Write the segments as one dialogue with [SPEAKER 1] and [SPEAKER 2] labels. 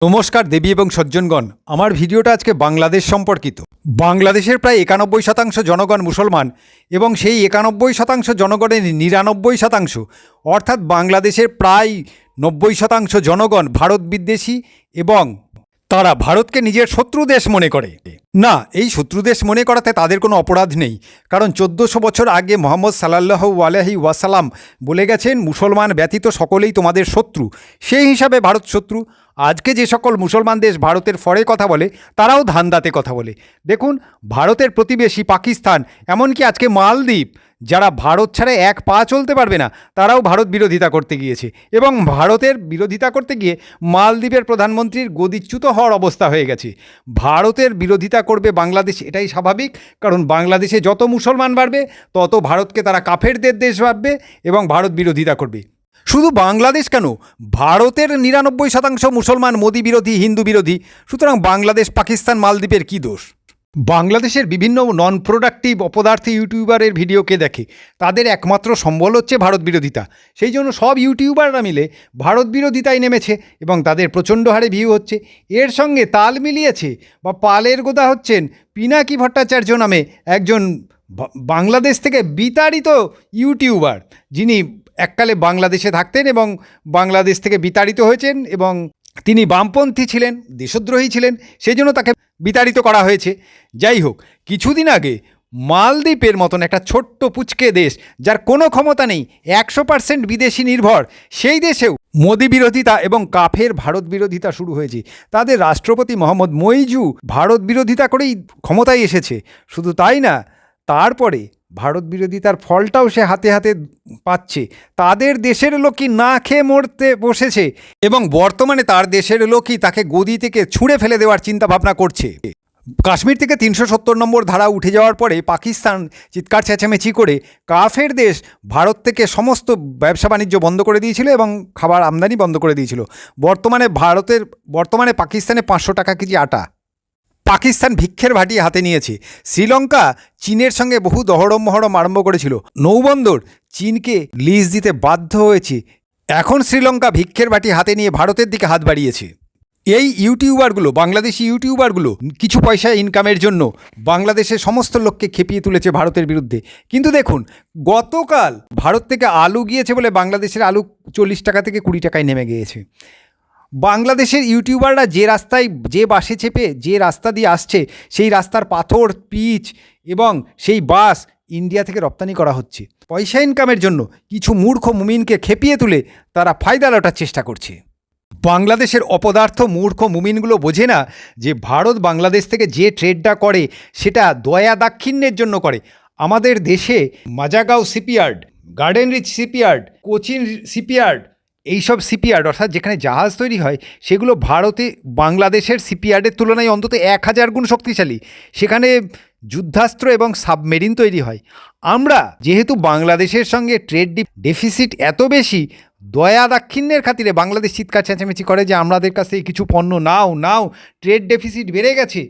[SPEAKER 1] নমস্কার দেবী এবং সজ্জনগণ, আমার ভিডিওটা আজকে বাংলাদেশ সম্পর্কিত। বাংলাদেশের প্রায় 91% জনগণ মুসলমান এবং সেই 91% জনগণের 99% অর্থাৎ বাংলাদেশের প্রায় 90% জনগণ ভারত বিদ্বেষী এবং তারা ভারতকে নিজের শত্রু দেশ মনে করে। না, এই শত্রু দেশ মনে করাতে তাদের কোনো অপরাধ নেই, কারণ 1400 বছর আগে মোহাম্মদ সাল্লাল্লাহু আলাইহি ওয়াসাল্লাম বলে গেছেন, মুসলমান ব্যতীত সকলেই তোমাদের শত্রু। সেই হিসাবে ভারত শত্রু। আজকে যে সকল মুসলমান দেশ ভারতের ফরে কথা বলে, তারাও ধান্দাতে কথা বলে। দেখুন, ভারতের প্রতিবেশী পাকিস্তান, এমনকি আজকে মালদ্বীপ, যারা ভারত ছাড়া এক পা চলতে পারবে না, তারাও ভারত বিরোধিতা করতে গিয়েছে এবং ভারতের বিরোধিতা করতে গিয়ে মালদ্বীপের প্রধানমন্ত্রীর গদিচ্যুত হওয়ার অবস্থা হয়ে গেছে। ভারতের বিরোধিতা করবে বাংলাদেশ, এটাই স্বাভাবিক, কারণ বাংলাদেশে যত মুসলমান বাড়বে তত ভারতকে তারা কাফেরদের দেশ ভাববে এবং ভারত বিরোধিতা করবে। শুধু বাংলাদেশ কেন, ভারতের 99% মুসলমান মোদি বিরোধী, হিন্দু বিরোধী। সুতরাং বাংলাদেশ, পাকিস্তান, মালদ্বীপের কী দোষ? বাংলাদেশের বিভিন্ন নন প্রোডাক্টিভ অপদার্থী ইউটিউবারের ভিডিওকে দেখে তাদের একমাত্র সম্বল হচ্ছে ভারত বিরোধিতা। সেই জন্য সব ইউটিউবাররা মিলে ভারত বিরোধিতায় নেমেছে এবং তাদের প্রচণ্ড হারে ভিউ হচ্ছে। এর সঙ্গে তাল মিলিয়েছে বা পালের গোদা হচ্ছেন পিনাকি ভট্টাচার্য নামে একজন বাংলাদেশ থেকে বিতাড়িত ইউটিউবার, যিনি এককালে বাংলাদেশে থাকতেন এবং বাংলাদেশ থেকে বিতাড়িত হয়েছেন এবং তিনি বামপন্থী ছিলেন, দেশদ্রোহী ছিলেন, সেই জন্য তাকে বিতাড়িত করা হয়েছে। যাই হোক, কিছুদিন আগে মালদ্বীপের মতন একটা ছোট্ট পুচকে দেশ, যার কোনো ক্ষমতা নেই, 100% বিদেশি নির্ভর, সেই দেশেও মোদি বিরোধিতা এবং কাফের ভারত বিরোধিতা শুরু হয়েছে। তাদের রাষ্ট্রপতি মোহাম্মদ মইজু ভারত বিরোধিতা করেই ক্ষমতায় এসেছে। শুধু তাই না, তারপরে ভারত বিরোধিতার ফলটাও সে হাতে হাতে পাচ্ছে। তাদের দেশের লোকই না খেয়ে মরতে বসেছে এবং বর্তমানে তার দেশের লোকই তাকে গদি থেকে ছুঁড়ে ফেলে দেওয়ার চিন্তা ভাবনা করছে। কাশ্মীর থেকে 370 নম্বর ধারা উঠে যাওয়ার পরে পাকিস্তান চিৎকার চেঁচামেচি করে কাফের দেশ ভারত থেকে সমস্ত ব্যবসা বাণিজ্য বন্ধ করে দিয়েছিল এবং খাবার আমদানি বন্ধ করে দিয়েছিল। বর্তমানে পাকিস্তানে 500 টাকা কেজি আটা। পাকিস্তান ভিক্ষের ভাটি হাতে নিয়েছে। শ্রীলঙ্কা চীনের সঙ্গে বহু দহরম মহরম আরম্ভ করেছিল। নৌবন্দর চীনকে লিজ দিতে বাধ্য হয়েছে। এখন শ্রীলঙ্কা ভিক্ষের ভাটি হাতে নিয়ে ভারতের দিকে হাত বাড়িয়েছে। এই ইউটিউবারগুলো, বাংলাদেশি ইউটিউবারগুলো কিছু পয়সা ইনকামের জন্য বাংলাদেশের সমস্ত লোককে খেপিয়ে তুলেছে ভারতের বিরুদ্ধে। কিন্তু দেখুন, গতকাল ভারত থেকে আলু গিয়েছে বলে বাংলাদেশের আলু 40 টাকা থেকে 20 টাকায় নেমে গিয়েছে। বাংলাদেশের ইউটিউবাররা যে রাস্তায়, যে বাসে চেপে যে রাস্তা দিয়ে আসছে, সেই রাস্তার পাথর, পিচ এবং সেই বাস ইন্ডিয়া থেকে রপ্তানি করা হচ্ছে। পয়সা ইনকামের জন্য কিছু মূর্খ মুমিনকে খেপিয়ে তুলে তারা ফায়দা লোটার চেষ্টা করছে। বাংলাদেশের অপদার্থ মূর্খ মুমিনগুলো বোঝে না যে ভারত বাংলাদেশ থেকে যে ট্রেডটা করে সেটা দয়া দাক্ষিণ্যের জন্য করে। আমাদের দেশে Mazagaon shipyard, garden reach shipyard, Cochin shipyard, এইসব শিপইয়ার্ড অর্থাৎ যেখানে জাহাজ তৈরি হয়, সেগুলো ভারতে বাংলাদেশের শিপইয়ার্ডের তুলনায় অন্তত 1000 গুণ শক্তিশালী। সেখানে যুদ্ধাস্ত্র এবং সাবমেরিন তৈরি হয়। আমরা যেহেতু বাংলাদেশের সঙ্গে ট্রেড ডেফিসিট এত বেশি, দয়া দাক্ষিণ্যের খাতিরে বাংলাদেশ চিৎকার চেঁচামেচি করে যে আমাদের কাছ থেকে কিছু পণ্য নাও, ট্রেড ডেফিসিট বেড়ে গেছে।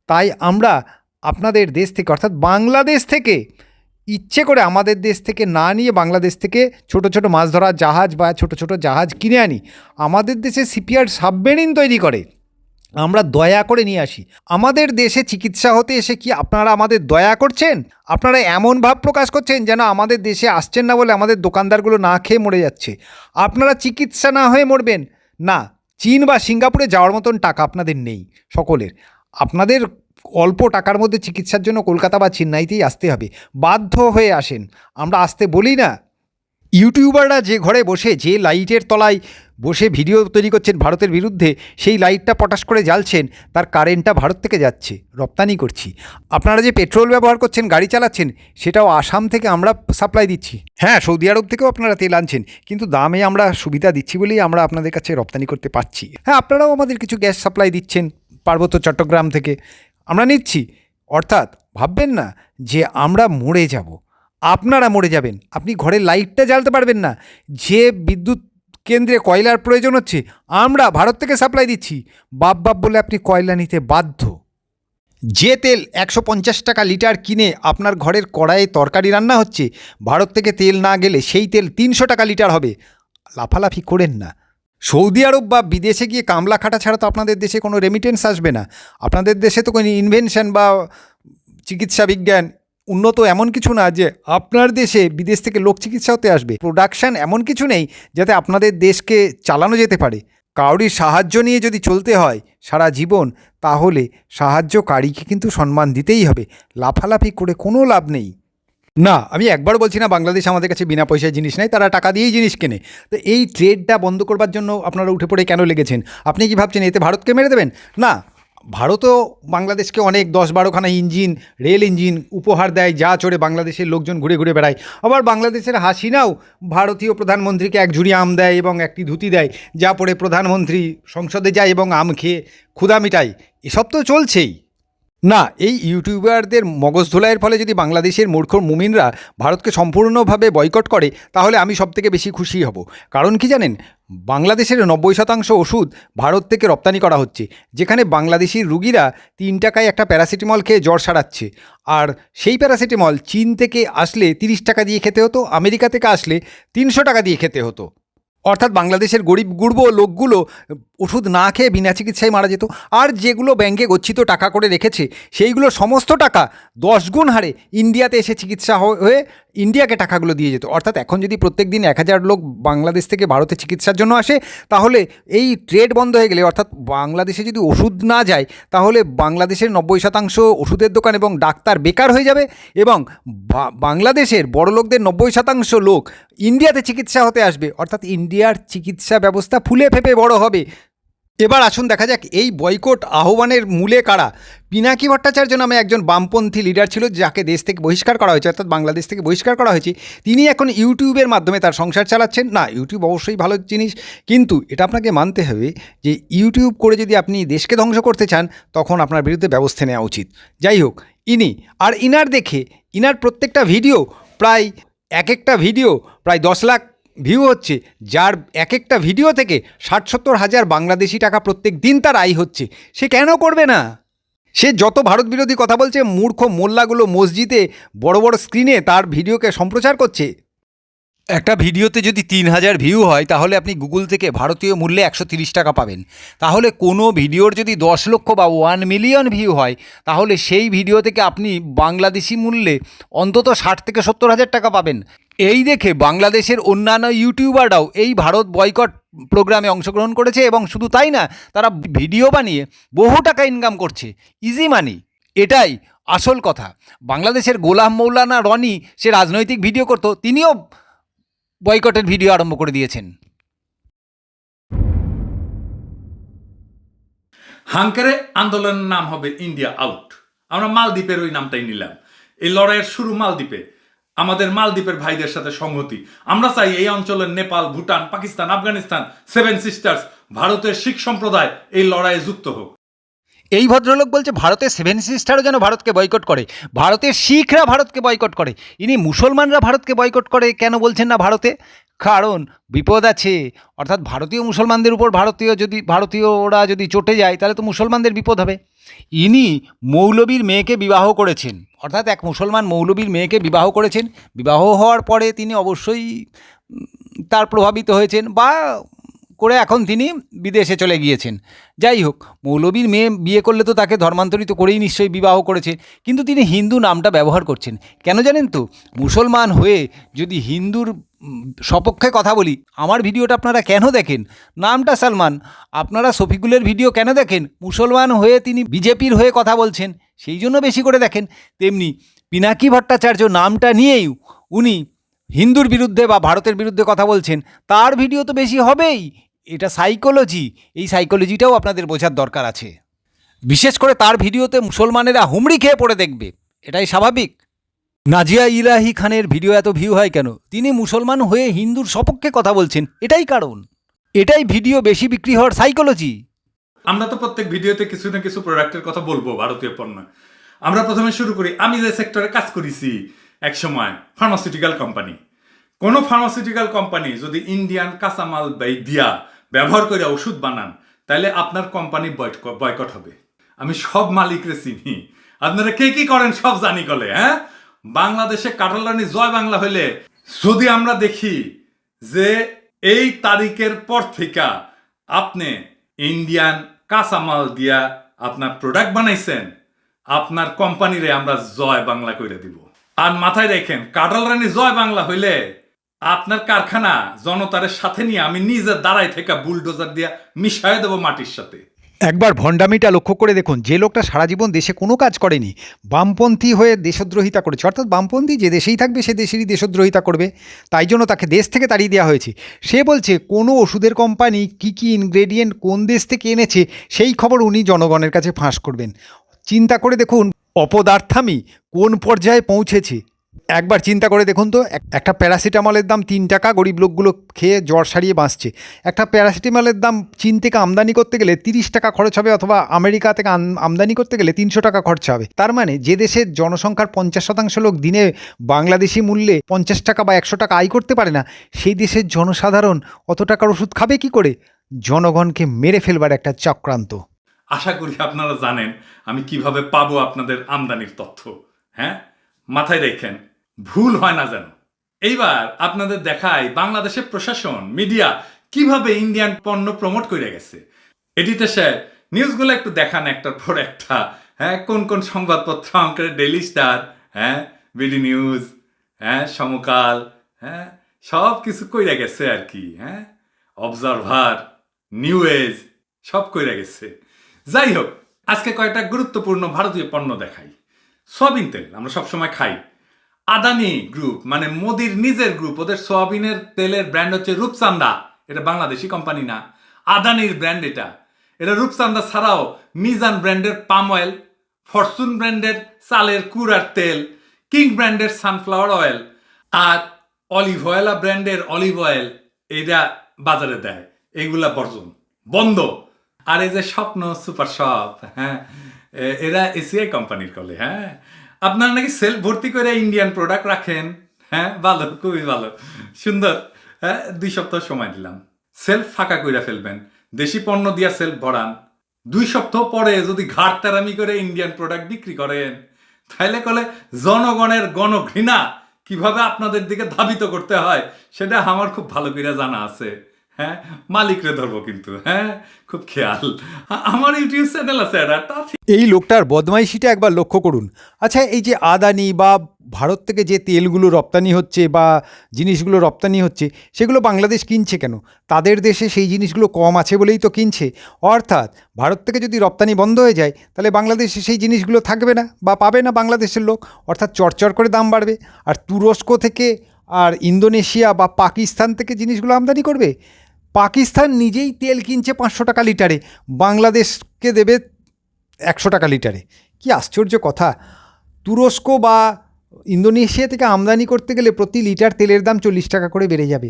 [SPEAKER 1] তাই আমরা আপনাদের দেশ থেকে অর্থাৎ বাংলাদেশ থেকে ইচ্ছে করে আমাদের দেশ থেকে না নিয়ে বাংলাদেশ থেকে ছোট ছোট মাছ ধরার জাহাজ বা ছোট ছোট জাহাজ কিনে আনি। আমাদের দেশে শিপইয়ার্ড সাবমেরিন তৈরি করে, আমরা দয়া করে নিয়ে আসি। আমাদের দেশে চিকিৎসা হতে এসে কি আপনারা আমাদের দয়া করছেন? আপনারা এমন ভাব প্রকাশ করছেন যেন আমাদের দেশে আসছেন না বলে আমাদের দোকানদারগুলো না খেয়ে মরে যাচ্ছে। আপনারা চিকিৎসা না হয়ে মরবেন না। চীন বা সিঙ্গাপুরে যাওয়ার মতন টাকা আপনাদের নেই সকলের। আপনাদের অল্প টাকার মধ্যে চিকিৎসার জন্য কলকাতা বা চেন্নাইতেই আসতে হবে। বাধ্য হয়ে আসেন, আমরা আসতে বলি না। ইউটিউবাররা যে ঘরে বসে, যে লাইটের তলায় বসে ভিডিও তৈরি করছেন ভারতের বিরুদ্ধে, সেই লাইটটা পটাশ করে জ্বালছেন, তার কারেন্টটা ভারত থেকে যাচ্ছে, রপ্তানি করছি। আপনারা যে পেট্রোল ব্যবহার করছেন, গাড়ি চালাচ্ছেন, সেটাও আসাম থেকে আমরা সাপ্লাই দিচ্ছি। হ্যাঁ, সৌদি আরব থেকেও আপনারা তেল আনছেন, কিন্তু দামে আমরা সুবিধা দিচ্ছি বলেই আমরা আপনাদের কাছে রপ্তানি করতে পারছি। হ্যাঁ, আপনারাও আমাদের কিছু গ্যাস সাপ্লাই দিচ্ছেন পার্বত্য চট্টগ্রাম থেকে, আমরা নিচ্ছি। অর্থাৎ ভাববেন না যে আমরা মরে যাব, আপনারা মরে যাবেন। আপনি ঘরের লাইটটা জ্বালতে পারবেন না। যে বিদ্যুৎ কেন্দ্রে কয়লার প্রয়োজন হচ্ছে, আমরা ভারত থেকে সাপ্লাই দিচ্ছি। বাপ বলে আপনি কয়লা নিতে বাধ্য। যে তেল 150 টাকা লিটার কিনে আপনার ঘরের কড়াইয়ে তরকারি রান্না হচ্ছে, ভারত থেকে তেল না গেলে সেই তেল 300 টাকা লিটার হবে। লাফালাফি করেন না। সৌদি আরব বা বিদেশে গিয়ে কামলা খাটা ছাড়া তো আপনাদের দেশে কোনো রেমিটেন্স আসবে না। আপনাদের দেশে তো কোনো ইনভেনশন বা চিকিৎসা বিজ্ঞান উন্নত এমন কিছু না যে আপনার দেশে বিদেশ থেকে লোক চিকিৎসা হতে আসবে। প্রোডাকশান এমন কিছু নেই যাতে আপনাদের দেশকে চালানো যেতে পারে। কাউরির সাহায্য নিয়ে যদি চলতে হয় সারা জীবন, তাহলে সাহায্যকারীকে কিন্তু সম্মান দিতেই হবে। লাফালাফি করে কোনো লাভ নেই। না, আমি একবার বলছি না বাংলাদেশ আমাদের কাছে বিনা পয়সায় জিনিস নেয়, তারা টাকা দিয়েই জিনিস কেনে। তো এই ট্রেডটা বন্ধ করবার জন্য আপনারা উঠে পড়ে কেন লেগেছেন? আপনি কি ভাবছেন এতে ভারতকে মেরে দেবেন? না, ভারতও বাংলাদেশকে অনেক 10-12খানা ইঞ্জিন, রেল ইঞ্জিন উপহার দেয়, যা চড়ে বাংলাদেশের লোকজন ঘুরে ঘুরে বেড়ায়। আবার বাংলাদেশের হাসিনাও ভারতীয় প্রধানমন্ত্রীকে এক ঝুড়ি আম দেয় এবং একটি ধুতি দেয়, যা পড়ে প্রধানমন্ত্রী সংসদে যায় এবং আম খেয়ে ক্ষুধা মিটায়। এসব তো চলছেই। না, এই ইউটিউবারদের মগজ ধোলাইয়ের ফলে যদি বাংলাদেশের মূর্খ মুমিনরা ভারতকে সম্পূর্ণভাবে বয়কট করে, তাহলে আমি সবথেকে বেশি খুশি হব। কারণ কি জানেন, বাংলাদেশের 90% ওষুধ ভারত থেকে রপ্তানি করা হচ্ছে, যেখানে বাংলাদেশি রুগীরা 3 টাকায় একটা প্যারাসিটামল খেয়ে জ্বর সারাচ্ছে। আর সেই প্যারাসিটামল চীন থেকে আসলে 30 টাকা দিয়ে খেতে হতো, আমেরিকা থেকে আসলে 300 টাকা দিয়ে খেতে হতো। অর্থাৎ বাংলাদেশের গরিব গুড়বো লোকগুলো ওষুধ না খেয়ে বিনা চিকিৎসায় মারা যেত। আর যেগুলো ব্যাংকে গচ্ছিত টাকা করে রেখেছে, সেইগুলো সমস্ত টাকা 10 গুণ হারে ইন্ডিয়াতে এসে চিকিৎসা হয়ে ইন্ডিয়াকে টাকাগুলো দিয়ে যেত। অর্থাৎ এখন যদি প্রত্যেক দিন 1000 লোক বাংলাদেশ থেকে ভারতে চিকিৎসার জন্য আসে, তাহলে এই ট্রেড বন্ধ হয়ে গেলে, অর্থাৎ বাংলাদেশে যদি ওষুধ না যায়, তাহলে বাংলাদেশের 90% ওষুধের দোকান এবং ডাক্তার বেকার হয়ে যাবে এবং বাংলাদেশের বড়লোকদের 90% লোক ইন্ডিয়াতে চিকিৎসা হতে আসবে। অর্থাৎ ইন্ডিয়ার চিকিৎসা ব্যবস্থা ফুলে ফেপে বড় হবে। এবার আসুন দেখা যাক এই বয়কট আহ্বানের মূলে কারা। পিনাকি ভট্টাচার্য নামে একজন বামপন্থী লিডার ছিল, যাকে দেশ থেকে বহিষ্কার করা হয়েছে, অর্থাৎ বাংলাদেশ থেকে বহিষ্কার করা হয়েছে। তিনি এখন ইউটিউবের মাধ্যমে তার সংসার চালাচ্ছেন। না, ইউটিউব অবশ্যই ভালো জিনিস, কিন্তু এটা আপনাকে মানতে হবে যে ইউটিউব করে যদি আপনি দেশকে ধ্বংস করতে চান, তখন আপনার বিরুদ্ধে ব্যবস্থা নেওয়া উচিত। যাই হোক, ইনার দেখে ইনার প্রত্যেকটা ভিডিও প্রায় একটা ভিডিও প্রায় 10 লাখ ভিউ হচ্ছে, যার একটা ভিডিও থেকে 60-70 হাজার বাংলাদেশি টাকা প্রত্যেক দিন তার আয় হচ্ছে। সে কেন করবে না? সে যত ভারত বিরোধী কথা বলছে, মূর্খ মোল্লাগুলো মসজিদে বড় বড় স্ক্রিনে তার ভিডিওকে সম্প্রচার করছে। একটা ভিডিওতে যদি 3000 ভিউ হয়, তাহলে আপনি গুগল থেকে ভারতীয় মূল্যে 130 টাকা পাবেন। তাহলে কোনো ভিডিওর যদি 10 লক্ষ বা 1 মিলিয়ন ভিউ হয়, তাহলে সেই ভিডিও থেকে আপনি বাংলাদেশি মূল্যে অন্তত 60-70 হাজার টাকা পাবেন। এই দেখে বাংলাদেশের অন্যান্য ইউটিউবাররাও এই ভারত বয়কট প্রোগ্রামে অংশগ্রহণ করেছে এবং শুধু তাই না, তারা ভিডিও বানিয়ে বহু টাকা ইনকাম করছে, ইজি মানি। এটাই আসল কথা। বাংলাদেশের গোলাম মৌলানা রনি, সে রাজনৈতিক ভিডিও করতো, তিনিও বয়কটের ভিডিও আরম্ভ করে দিয়েছেন।
[SPEAKER 2] হাঙ্কারে আন্দোলনের নাম হবে ইন্ডিয়া আউট। আমরা মালদ্বীপের ওই নামটাই নিলাম। এই লড়াইয়ের শুরু মালদ্বীপে, আমাদের মালদ্বীপের ভাইদের সাথে সংহতি। আমরা চাই এই অঞ্চলের নেপাল, ভুটান, পাকিস্তান, আফগানিস্তান, 7 সিস্টার্স, ভারতের শিখ সম্প্রদায় এই লড়াইয়ে যুক্ত হোক।
[SPEAKER 1] এই ভদ্রলোক বলছে ভারতের 7 সিস্টারও যেন ভারতকে বয়কট করে, ভারতের শিখরা ভারতকে বয়কট করে। ইনি মুসলমানরা ভারতকে বয়কট করে কেন বলছেন না ভারতে? কারণ বিপদ আছে। অর্থাৎ ভারতীয় মুসলমানদের উপর ভারতীয়রা যদি চটে যায়, তাহলে তো মুসলমানদের বিপদ হবে। ইনি মৌলবীর মেয়েকে বিবাহ করেছেন, অর্থাৎ এক মুসলমান মৌলবীর মেয়েকে বিবাহ করেছেন। বিবাহ হওয়ার পরে তিনি অবশ্যই তার প্রভাবিত হয়েছেন বা করে এখন তিনি বিদেশে চলে গিয়েছেন। যাই হোক, মৌলবীর মেয়ে বিয়ে করলে তো তাকে ধর্মান্তরিত করেই নিশ্চয়ই বিবাহ করেছে, কিন্তু তিনি হিন্দু নামটা ব্যবহার করছেন কেন জানেন তো? মুসলমান হয়ে যদি হিন্দুর সপক্ষে কথা বলি, আমার ভিডিওটা আপনারা কেন দেখেন? নামটা সালমান। আপনারা শফিকুলের ভিডিও কেন দেখেন? মুসলমান হয়ে তিনি বিজেপির হয়ে কথা বলছেন, সেই জন্য বেশি করে দেখেন। তেমনি পিনাকি ভট্টাচার্য নামটা নিয়েই উনি হিন্দুর বিরুদ্ধে বা ভারতের বিরুদ্ধে কথা বলছেন, তার ভিডিও তো বেশি হবেই। এটা সাইকোলজি। এই সাইকোলজিটাও আপনাদের বোঝার দরকার আছে। বিশেষ করে তার ভিডিওতে মুসলমানেরা হুমড়ি খেয়ে পড়ে দেখবে, এটাই স্বাভাবিক। নাজিয়া ইলাহি খানের ভিডিও এত ভিউ হয় কেন? তিনি মুসলমান হয়ে হিন্দুর সপক্ষে কথা বলছেন, এটাই কারণ। এটাই ভিডিও বেশি বিক্রি হওয়ার সাইকোলজি।
[SPEAKER 2] আমরা তো প্রত্যেক ভিডিওতে কিছু না কিছু প্রোডাক্টের কথা বলবো, ভারতীয় পণ্য। আমরা প্রথমে শুরু করি, আমি যে সেক্টরে কাজ করেছি এক সময়, ফার্মাসিউটিক্যাল কোম্পানি। কোনো ফার্মাসিউটিক্যাল কোম্পানি যদি ইন্ডিয়ান কাঁচামাল ব্যবহার করে ওষুধ বানান, তাহলে আপনার কোম্পানি বয়কট হবে। আমি সব মালিকরে চিনি, আপনারা কে কি করেন সব জানি কলে। হ্যাঁ, বাংলাদেশে কাটালানি জয় বাংলা হইলে যদি আমরা দেখি যে এই তারিখের পর থেকে আপনি ইন্ডিয়ান কাঁচামাল দিয়া আপনার প্রোডাক্ট বানাইছেন, আপনার কোম্পানিরে আমরা জয় বাংলা কইরা দিব। আর মাথায় রাখেন, কাঁঠাল রানী জয় বাংলা হইলে আপনার কারখানা জনতারের সাথে নিয়ে আমি নিজে দাঁড়ায় থেকে বুলডোজার দিয়া মিশাই দেবো মাটির সাথে।
[SPEAKER 1] একবার ভণ্ডামিটা লক্ষ্য করে দেখুন, যে লোকটা সারা জীবন দেশে কোনো কাজ করেনি, বামপন্থী হয়ে দেশদ্রোহিতা করেছে, অর্থাৎ বামপন্থী যে দেশেই থাকবে সে দেশেরই দেশদ্রোহিতা করবে, তাই জন্য তাকে দেশ থেকে তাড়িয়ে দেওয়া হয়েছে। সে বলছে কোনো ওষুধের কোম্পানি কী কী ইনগ্রেডিয়েন্ট কোন দেশ থেকে এনেছে সেই খবর উনি জনগণের কাছে ফাঁস করবেন। চিন্তা করে দেখুন অপদার্থামি কোন পর্যায়ে পৌঁছেছে। একবার চিন্তা করে দেখুন তো, একটা প্যারাসিটামলের দাম 3 টাকা, গরিব লোকগুলো খেয়ে জ্বর সারিয়ে বাঁচছে। একটা প্যারাসিটামলের দাম চীন থেকে আমদানি করতে গেলে 30 টাকা খরচ হবে, অথবা আমেরিকা থেকে আমদানি করতে গেলে 300 টাকা খরচা হবে। তার মানে যে দেশের জনসংখ্যার 50% লোক দিনে বাংলাদেশি মূল্যে 50 টাকা বা 100 টাকা আয় করতে পারে না, সেই দেশের জনসাধারণ অত টাকার ওষুধ খাবে কি করে? জনগণকে মেরে ফেলবার একটা চক্রান্ত।
[SPEAKER 2] আশা করি আপনারা জানেন আমি কিভাবে পাবো আপনাদের আমদানির তথ্য। হ্যাঁ, মাথায় রেখেন, ভুল হয় না যেন। এইবার আপনাদের দেখাই বাংলাদেশের প্রশাসন, মিডিয়া কিভাবে ইন্ডিয়ান পণ্য প্রমোট করে গেছে। এটিতে স্যার নিউজগুলো একটু দেখান একটার পর একটা। হ্যাঁ, কোন কোন সংবাদপত্র আমাকে, ডেইলি স্টার, হ্যাঁ, বিডি নিউজ, হ্যাঁ, সমকাল, হ্যাঁ, সব কিছু কইরা গেছে আর কি। হ্যাঁ, অবজারভার, নিউ এজ সব কইরা গেছে। যাই হোক, আজকে কয়েকটা গুরুত্বপূর্ণ ভারতীয় পণ্য দেখাই। সয়াবিন তেল আমরা সবসময় খাই। আদানি গ্রুপ মানে মোদির নিজের গ্রুপ, ওদের সয়াবিনের তেলের ব্র্যান্ড হচ্ছে রূপচান্দা। এটা বাংলাদেশি কোম্পানি না, আদানির ব্র্যান্ড এটা। এটা রূপচান্দা ছাড়াও মিজান ব্র্যান্ডের পাম অয়েল, ফরচুন ব্র্যান্ডের চালের কুড়ার তেল, কিং ব্র্যান্ডের সানফ্লাওয়ার অয়েল আর অলিভ অয়েলা ব্র্যান্ডের অলিভ অয়েল এটা বাজারে দেয়। এইগুলা বর্জন, বন্ধ। আর এই যে স্বপ্ন সুপার শপ, হ্যাঁ, এরা এসিআই কোম্পানির কলে। হ্যাঁ, আপনারা নাকি সেল ভর্তি করে ইন্ডিয়ান প্রোডাক্ট রাখেন। হ্যাঁ, ভালো, খুবই ভালো, সুন্দর। হ্যাঁ, 2 সপ্তাহ সময় দিলাম, সেলফ ফাঁকা কইরা ফেলবেন। দেশি পণ্য দিয়া সেলফ ভরান। 2 সপ্তাহ পরে যদি ঘাট তারামি করে ইন্ডিয়ান প্রোডাক্ট বিক্রি করেন, তাইলে কলে জনগণের গণঘৃণা কিভাবে আপনাদের দিকে ধাবিত করতে হয় সেটা আমার খুব ভালো করে জানা আছে। হ্যাঁ, মালিকরে ধরবো কিন্তু। হ্যাঁ, খুব খেয়াল। আমার ইউটিউব চ্যানেল আছে একটা।
[SPEAKER 1] এই লোকটার বদমাইশিটা একবার লক্ষ্য করুন। আচ্ছা, এই যে আদানি বা ভারত থেকে যে তেলগুলো রপ্তানি হচ্ছে বা জিনিসগুলো রপ্তানি হচ্ছে, সেগুলো বাংলাদেশ কিনছে কেন? তাদের দেশে সেই জিনিসগুলো কম আছে বলেই তো কিনছে। অর্থাৎ ভারত থেকে যদি রপ্তানি বন্ধ হয়ে যায়, তাহলে বাংলাদেশে সেই জিনিসগুলো থাকবে না বা পাবে না বাংলাদেশের লোক, অর্থাৎ চড়চড় করে দাম বাড়বে। আর তুরস্ক থেকে আর ইন্দোনেশিয়া বা পাকিস্তান থেকে জিনিসগুলো আমদানি করবে। পাকিস্তান নিজেই তেল কিনছে 500 টাকা লিটারে, বাংলাদেশকে দেবে 100 টাকা লিটারে। কি আশ্চর্য কথা! তুরস্ক বা ইন্দোনেশিয়া থেকে আমদানি করতে গেলে প্রতি লিটার তেলের দাম 40 টাকা করে বেড়ে যাবে।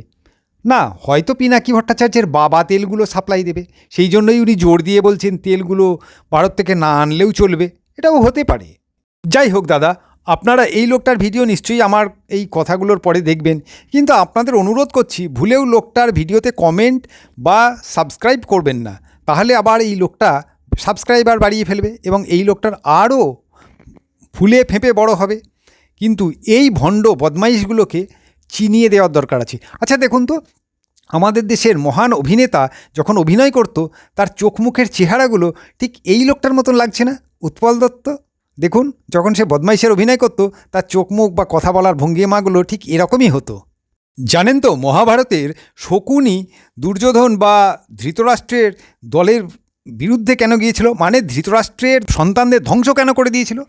[SPEAKER 1] না, হয়তো পিনাকি ভট্টাচার্যের বাবা তেলগুলো সাপ্লাই দেবে, সেই জন্যই উনি জোর দিয়ে বলছেন তেলগুলো ভারত থেকে না আনলেও চলবে। এটাও হতে পারে। যাই হোক দাদা, আপনারা এই লোকটার ভিডিও নিশ্চয়ই আমার এই কথাগুলোর পরে দেখবেন, কিন্তু আপনাদের অনুরোধ করছি ভুলেও লোকটার ভিডিওতে কমেন্ট বা সাবস্ক্রাইব করবেন না, তাহলে আবার এই লোকটা সাবস্ক্রাইবার বাড়িয়ে ফেলবে এবং এই লোকটার আরও ফুলে ফেঁপে বড় হবে। কিন্তু এই ভণ্ড বদমাইশগুলোকে চিনিয়ে দেওয়ার দরকার আছে। আচ্ছা দেখুন তো, আমাদের দেশের মহান অভিনেতা যখন অভিনয় করত, তার চোখ মুখের চেহারাগুলো ঠিক এই লোকটার মতন লাগছে না? উৎপল দত্ত দেখুন, যখন সে বদমাইশের অভিনয় করত, তার চোখ মুখ বা কথা বলার ভঙ্গিমাগুলো ঠিক এরকমই হতো। জানেন তো, মহাভারতের শকুনি দুর্যোধন বা ধৃতরাষ্ট্রের দলের বিরুদ্ধে কেন গিয়েছিল, মানে ধৃতরাষ্ট্রের সন্তানদের ধ্বংস কেন করে দিয়েছিল?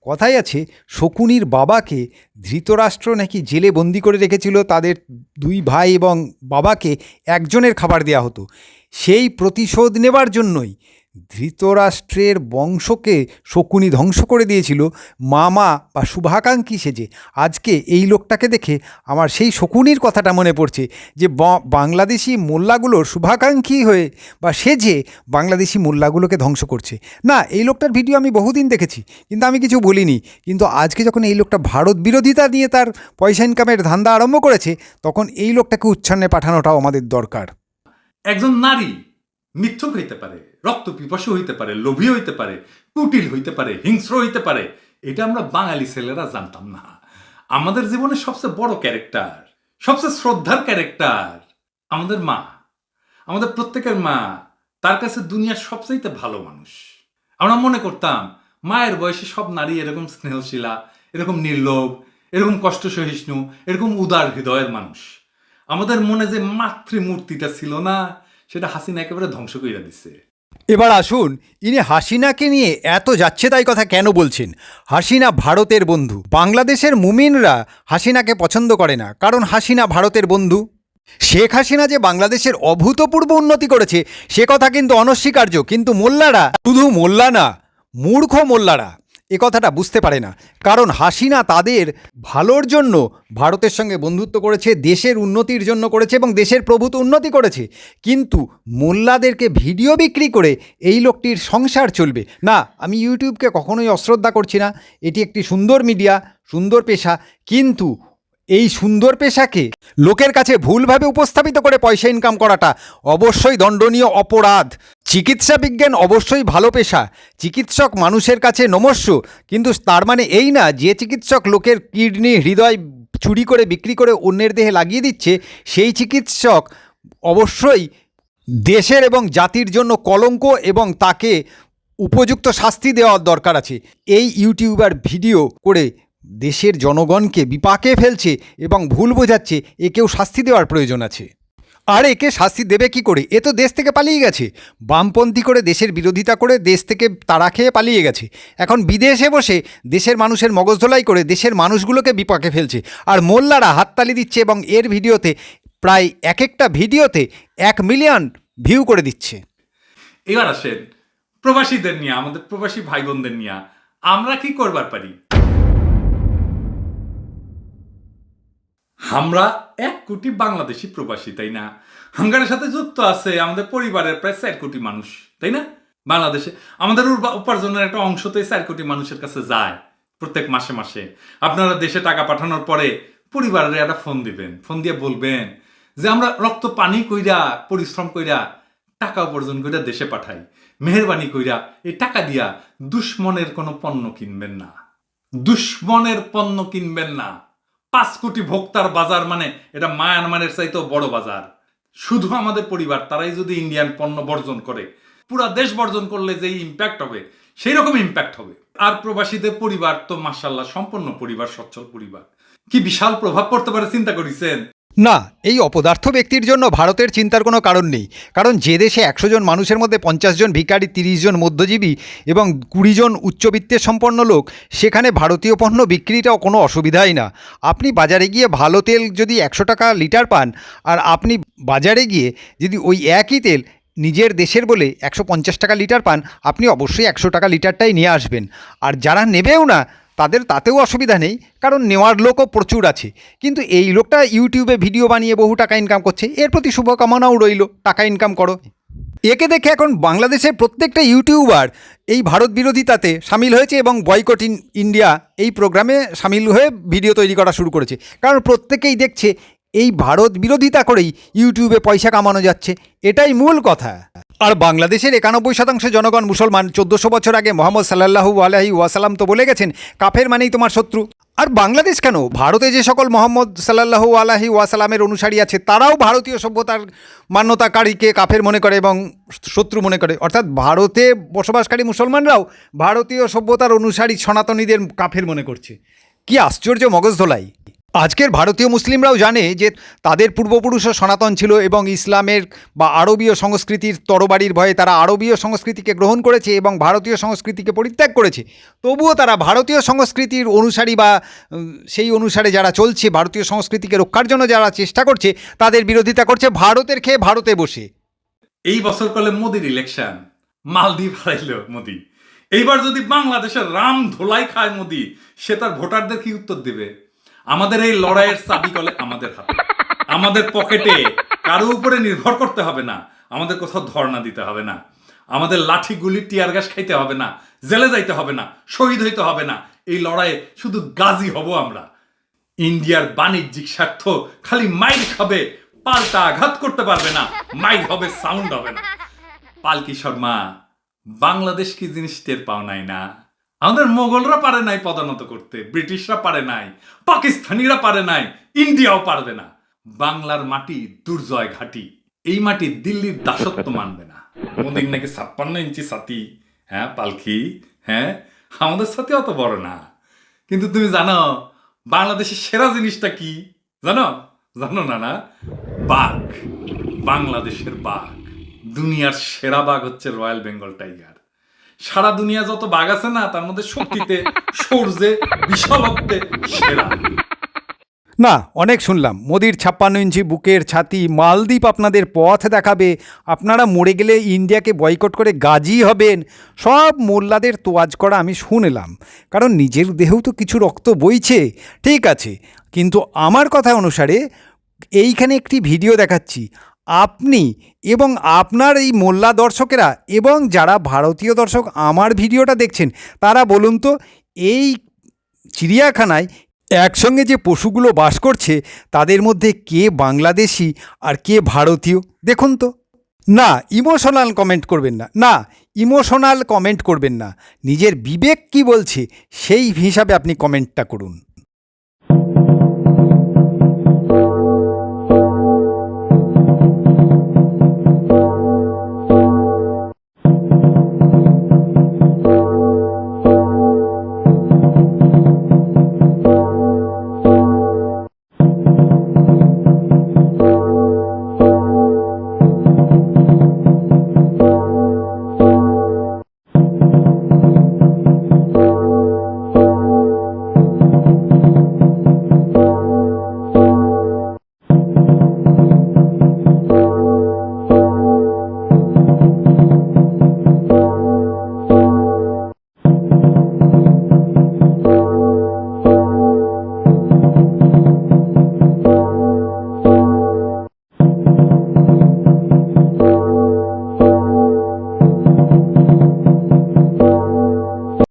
[SPEAKER 1] কথাই আছে, শকুনির বাবাকে ধৃতরাষ্ট্র নাকি জেলে বন্দি করে রেখেছিল, তাদের 2 ভাই এবং বাবাকে একজনের খাবার দেওয়া হতো। সেই প্রতিশোধ নেবার জন্যই ধৃতরাষ্ট্রের বংশকে শকুনি ধ্বংস করে দিয়েছিল মামা বা শুভাকাঙ্ক্ষী সেজে। আজকে এই লোকটাকে দেখে আমার সেই শকুনির কথাটা মনে পড়ছে, যে বাংলাদেশি মোল্লাগুলোর শুভাকাঙ্ক্ষী হয়ে বা সেজে বাংলাদেশি মোল্লাগুলোকে ধ্বংস করছে। না, এই লোকটার ভিডিও আমি বহুদিন দেখেছি, কিন্তু আমি কিছু বলিনি। কিন্তু আজকে যখন এই লোকটা ভারত বিরোধিতা নিয়ে তার পয়সা ইনকামের ধান্দা আরম্ভ করেছে, তখন এই লোকটাকে উচ্ছন্নে পাঠানোটাও আমাদের দরকার।
[SPEAKER 2] একজন নারী মিথ্যুক হইতে পারে, রক্ত পিপাসু হইতে পারে, লোভী হইতে পারে, কুটিল হইতে পারে, হিংস্র হইতে পারে, এটা আমরা বাঙালি ছেলেরা জানতাম না। আমাদের জীবনের সবচেয়ে বড় ক্যারেক্টার, সবচেয়ে শ্রদ্ধার ক্যারেক্টার আমাদের মা। আমাদের প্রত্যেকের মা তার কাছে দুনিয়ার সবচাইতে ভালো মানুষ। আমরা মনে করতাম মায়ের বয়সে সব নারী এরকম স্নেহশীলা, এরকম নির্লোভ, এরকম কষ্ট সহিষ্ণু, এরকম উদার হৃদয়ের মানুষ। আমাদের মনে যে মাতৃমূর্তিটা ছিল না, সেটা হাসিনা একেবারে ধ্বংস করে দিচ্ছে।
[SPEAKER 1] এবার আসুন, ইনি হাসিনাকে নিয়ে এত যাচ্ছে তাই কথা কেন বলছেন? হাসিনা ভারতের বন্ধু। বাংলাদেশের মুমিনরা হাসিনাকে পছন্দ করে না, কারণ হাসিনা ভারতের বন্ধু। শেখ হাসিনা যে বাংলাদেশের অভূতপূর্ব উন্নতি করেছে সে কথা কিন্তু অনস্বীকার্য, কিন্তু মোল্লারা, শুধু মোল্লা না, মূর্খ মোল্লারা এ কথাটা বুঝতে পারে না। কারণ হাসিনা তাদের ভালোর জন্য ভারতের সঙ্গে বন্ধুত্ব করেছে, দেশের উন্নতির জন্য করেছে এবং দেশের প্রভূত উন্নতি করেছে। কিন্তু মোল্লাদেরকে ভিডিও বিক্রি করে এই লোকটির সংসার চলবে না। আমি ইউটিউবকে কখনোই অশ্রদ্ধা করছি না, এটি একটি সুন্দর মিডিয়া, সুন্দর পেশা, কিন্তু এই সুন্দর পেশাকে লোকের কাছে ভুলভাবে উপস্থাপিত করে পয়সা ইনকাম করাটা অবশ্যই দণ্ডনীয় অপরাধ। চিকিৎসা বিজ্ঞান অবশ্যই ভালো পেশা, চিকিৎসক মানুষের কাছে নমস্য, কিন্তু তার মানে এই না যে চিকিৎসক লোকের কিডনি, হৃদয় চুরি করে বিক্রি করে অন্যের দেহে লাগিয়ে দিচ্ছে সেই চিকিৎসক অবশ্যই দেশের এবং জাতির জন্য কলঙ্ক, এবং তাকে উপযুক্ত শাস্তি দেওয়ার দরকার আছে। এই ইউটিউবার ভিডিও করে দেশের জনগণকে বিপাকে ফেলছে এবং ভুল বোঝাচ্ছে, একেও শাস্তি দেওয়ার প্রয়োজন আছে। আর একে শাস্তি দেবে কি করে? এ তো দেশ থেকে পালিয়ে গেছে, বামপন্থী করে দেশের বিরোধিতা করে দেশ থেকে তাড়া খেয়ে পালিয়ে গেছে। এখন বিদেশে বসে দেশের মানুষের মগজধোলাই করে দেশের মানুষগুলোকে বিপাকে ফেলছে, আর মোল্লারা হাততালি দিচ্ছে এবং এর ভিডিওতে প্রায় এক একটা ভিডিওতে 1 মিলিয়ন ভিউ করে দিচ্ছে।
[SPEAKER 2] এবার আসেন প্রবাসীদের নিয়ে, আমাদের প্রবাসী ভাই বোনদের নিয়ে আমরা কি করবার পারি? আমরা 1 কোটি বাংলাদেশি প্রবাসী, তাই না? হাঙ্গারের সাথে যুক্ত আছে আমাদের পরিবারের প্রায় 4 কোটি মানুষ, তাই না? বাংলাদেশে আমাদের উপার্জনের একটা অংশ তো 4 কোটি মানুষের কাছে যায় প্রত্যেক মাসে মাসে। আপনারা দেশে টাকা পাঠানোর পরে পরিবারের একটা ফোন দিবেন, ফোন দিয়ে বলবেন যে আমরা রক্ত পানি কইরা, পরিশ্রম কইরা, টাকা উপার্জন কইরা দেশে পাঠাই, মেহেরবানি কইরা এই টাকা দিয়া দুশ্মনের কোনো পণ্য কিনবেন না, দুশ্মনের পণ্য কিনবেন না। 5 কোটি ভোক্তার বাজার মানে এটা মায়ানমারের চাইতেও বড় বাজার। শুধু আমাদের পরিবার তারাই যদি ইন্ডিয়ান পণ্য বর্জন করে, পুরা দেশ বর্জন করলে যে ইম্প্যাক্ট হবে সেই রকম ইম্প্যাক্ট হবে। আর প্রবাসীদের পরিবার তো মাশাআল্লাহ সম্পন্ন পরিবার, সচ্ছল পরিবার, কি বিশাল প্রভাব পড়তে পারে চিন্তা করেছেন?
[SPEAKER 1] না, এই অপদার্থ ব্যক্তির জন্য ভারতের চিন্তার কোনো কারণ নেই। কারণ যে দেশে 100 জন মানুষের মধ্যে 50 জন ভিখারি, 30 জন মধ্যজীবী এবং 20 জন উচ্চবিত্তের সম্পন্ন লোক, সেখানে ভারতীয় পণ্য বিক্রিটাও কোনো অসুবিধাই না। আপনি বাজারে গিয়ে ভালো তেল যদি 100 টাকা লিটার পান, আর আপনি বাজারে গিয়ে যদি ওই একই তেল নিজের দেশের বলে 150 টাকা লিটার পান, আপনি অবশ্যই 100 টাকা লিটারটাই নিয়ে আসবেন। আর যারা নেবেও না তাদের তাতেও অসুবিধা নেই, কারণ নেওয়ার লোকও প্রচুর আছে। কিন্তু এই লোকটা ইউটিউবে ভিডিও বানিয়ে বহু টাকা ইনকাম করছে, এর প্রতি শুভকামনাও রইল, টাকা ইনকাম করো। একে দেখে এখন বাংলাদেশের প্রত্যেকটা ইউটিউবার এই ভারত বিরোধিতাতে সামিল হয়েছে এবং বয়কট ইন্ডিয়া এই প্রোগ্রামে সামিল হয়ে ভিডিও তৈরি করা শুরু করেছে। কারণ প্রত্যেকেই দেখছে এই ভারত বিরোধিতা করেই ইউটিউবে পয়সা কামানো যাচ্ছে, এটাই মূল কথা। আর বাংলাদেশের 91% জনগণ মুসলমান। 1400 বছর আগে মোহাম্মদ সাল্লাল্লাহু আলাইহি ওয়াসাল্লাম তো বলে গেছেন, কাফের মানেই তোমার শত্রু। আর বাংলাদেশ কেন, ভারতে যে সকল মোহাম্মদ সাল্লাল্লাহু আলাইহি ওয়াসাল্লামের অনুসারী আছে তারাও ভারতীয় সভ্যতার মান্যতাকারীকে কাফের মনে করে এবং শত্রু মনে করে। অর্থাৎ ভারতে বসবাসকারী মুসলমানরাও ভারতীয় সভ্যতার অনুসারী সনাতনীদের কাফের মনে করছে। কি আশ্চর্য মগজধোলাই! আজকের ভারতীয় মুসলিমরাও জানে যে তাদের পূর্বপুরুষও সনাতন ছিল এবং ইসলামের বা আরবীয় সংস্কৃতির তরবারির ভয়ে তারা আরবীয় সংস্কৃতিকে গ্রহণ করেছে এবং ভারতীয় সংস্কৃতিকে পরিত্যাগ করেছে। তবুও তারা ভারতীয় সংস্কৃতির অনুসারী বা সেই অনুসারে যারা চলছে, ভারতীয় সংস্কৃতিকে রক্ষার জন্য যারা চেষ্টা করছে, তাদের বিরোধিতা করছে ভারতের খেয়ে ভারতে বসে।
[SPEAKER 2] এই বছর কালে মোদির ইলেকশন, মালদ্বীপ হারাইল মোদি। এইবার যদি বাংলাদেশের রাম ধোলাই খায় মোদি, সে তার ভোটারদের কি উত্তর দেবে? আমাদের এই লড়াইয়ের চাবি কলে আমাদের হাতে, আমাদের পকেটে, কারো উপরে নির্ভর করতে হবে না, আমাদের কোথাও ধর্ণা দিতে হবে না, আমাদের লাঠি গুলি টিয়ার গ্যাস খাইতে হবে না, জেলে যাইতে হবে না, শহীদ হইতে হবে না। এই লড়াইয়ে শুধু গাজী হব আমরা। ইন্ডিয়ার বাণিজ্যিক স্বার্থ খালি মাইর খাবে, পাল্টা আঘাত করতে পারবে না, মাইর হবে, সাউন্ড হবে না। পালকি শর্মা, বাংলাদেশ কি জিনিস টের পাও নাই না? আমাদের মোগলরা পারে নাই পদানত করতে, ব্রিটিশরা পারে নাই, পাকিস্তানিরা পারে নাই, ইন্ডিয়াও পারবে না। বাংলার মাটি দুর্জয় ঘাটি। এই মাটি দিল্লির দাসত্ব মানবে না। মোদির নাকি 56 ইঞ্চি ছাতি, হ্যাঁ পালকি, হ্যাঁ আমাদের সাথে অত বড় না। কিন্তু তুমি জানো বাংলাদেশের সেরা জিনিসটা কি জানো? জানো না? না, বাঘ। বাংলাদেশের বাঘ, দুনিয়ার সেরা বাঘ হচ্ছে রয়্যাল বেঙ্গল টাইগার। সারা দুনিয়া যত বাঘ আছে না, তার মধ্যে শক্তিতে, সৌর্যে, বিশালত্বে সেরা।
[SPEAKER 1] না, অনেক শুনলাম মোদির 56 ইঞ্চি বুকের ছাতি, মালদ্বীপ আপনাদের পথ দেখাবে, আপনারা মরে গেলে ইন্ডিয়াকে বয়কট করে গাজী হবেন। সব মোল্লাদের তোয়াজ করা আমি শুনলাম, কারণ নিজের দেহেও তো কিছু রক্ত বইছে। ঠিক আছে, কিন্তু আমার কথা অনুসারে এইখানে একটি ভিডিও দেখাচ্ছি। আপনি এবং আপনার এই মোল্লা দর্শকেরা এবং যারা ভারতীয় দর্শক আমার ভিডিওটা দেখছেন, তারা বলুন তো, এই চিড়িয়াখানায় একসঙ্গে যে পশুগুলো বাস করছে তাদের মধ্যে কে বাংলাদেশি আর কে ভারতীয় দেখুন তো। না, ইমোশনাল কমেন্ট করবেন না, না ইমোশনাল কমেন্ট করবেন না, নিজের বিবেক কি বলছে সেই হিসাবে আপনি কমেন্টটা করুন।